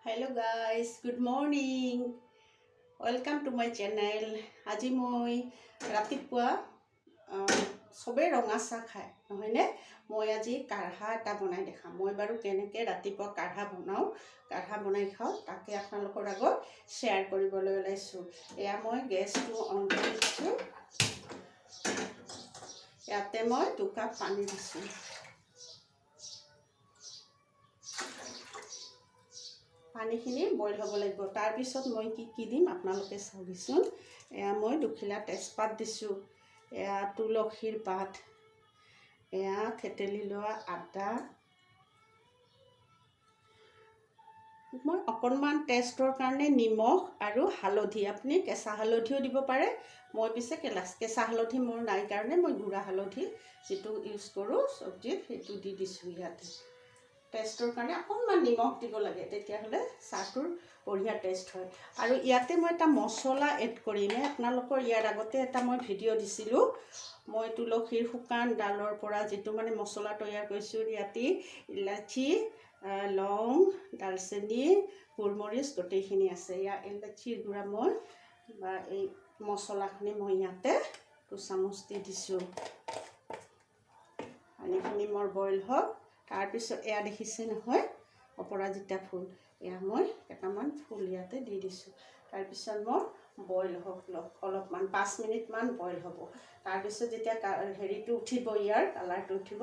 Hello guys, good morning. Welcome to my channel. আজি মই ৰাতিপুৱা সবে ৰঙা চাহ খায় নহয়নে মই আজি কাঢ়া এটা বনাই দেখাম মই বাৰু কেনেকৈ ৰাতিপুৱা কাঢ়া বনাই খাওঁ তাকে আপোনালোকৰ আগত শ্বেয়াৰ কৰিবলৈ ওলাইছোঁ এয়া মই গেছটো অন কৰি দিছোঁ ইয়াতে মই 2 কাপ পানী দিছোঁ পানীখিনি বইল হ'ব লাগিব তাৰ পিছত মই কি দিম আপোনালোকে চাওকচোন এয়া মই দুখিলা তেজপাত দিছোঁ এয়া তুলসীৰ পাত এয়া থেতেলি লোৱা আদা মই অকণমান টেষ্টৰ কাৰণে নিমখ আৰু হালধি আপুনি কেঁচা হালধিও দিব পাৰে মই পিছে কেঁচা হালধি মোৰ নাই কাৰণে মই গুড়া হালধি যেটো ইউজ কৰোঁ চব্জিত সেইটো দি দিছোঁ ইয়াতে টেষ্টৰ কাৰণে অকণমান নিমখ দিব লাগে তেতিয়াহ'লে চাহটোৰ বঢ়িয়া টেষ্ট হয় আৰু ইয়াতে মই এটা মছলা এড কৰিম আপোনালোকৰ ইয়াৰ আগতে এটা মই ভিডিঅ' দিছিলোঁ মই তুলসীৰ শুকান ডালৰ পৰা যেটো মানে মছলা তৈয়াৰ কৰিছোঁ ইয়াতে ইলাচি লং দালচেনি গোলমৰিচ গোটেইখিনি আছে ইয়া ইলাচিৰ গুড়া মই বা এই মছলাখিনি মই ইয়াতে 2 চামুচ দি দিছোঁ পানীখিনি মোৰ বইল হওক তাৰ পিছত এয়া দেখিছে নহয় অপৰাজিতা ফুল এয়া মই কেইটামান ফুল ইয়াতে দি দিছোঁ তাৰ পিছত মই বইল হওক অলপমান 5 মিনিট মান বইল হ'ব তাৰ পিছত যেতিয়া হেৰিটো উঠিব ইয়াৰ কালাৰটো উঠিব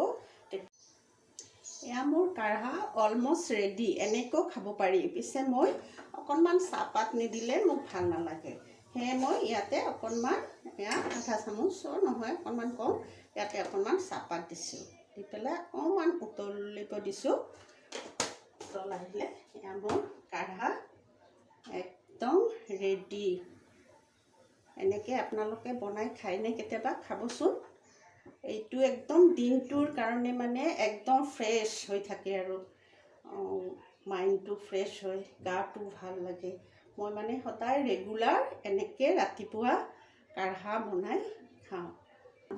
এয়া মোৰ কাঢ়া অলমোষ্ট ৰেডি এনেকৈ খাব পাৰি পিছে মই অকণমান চাহপাত নিদিলে মোক ভাল নালাগে সেয়ে মই ইয়াতে অকণমান এয়া আধা চামুচৰ নহয় অকণমান কম ইয়াতে অকণমান চাহপাত দিছোঁ দি পেলাই অকণমান উতলিব দিছোঁ উতল আহিলে এয়া মোৰ কাঢ়া একদম ৰেডি এনেকৈ আপোনালোকে বনাই খায়নে কেতিয়াবা খাবচোন এইটো একদম দিনটোৰ কাৰণে মানে একদম ফ্ৰেছ হৈ থাকে আৰু মাইণ্ডটো ফ্ৰেছ হয় গাটো ভাল লাগে মই মানে সদায় ৰেগুলাৰ এনেকৈ ৰাতিপুৱা কাঢ়া বনাই খাওঁ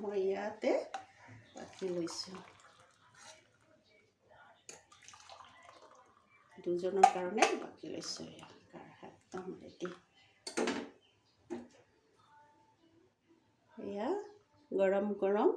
মই ইয়াতে বাকি লৈছোঁ দুজনৰ কাৰণে বাকি লৈছোঁ কাঢ়া একদম ৰেডি এয়া গৰম গৰম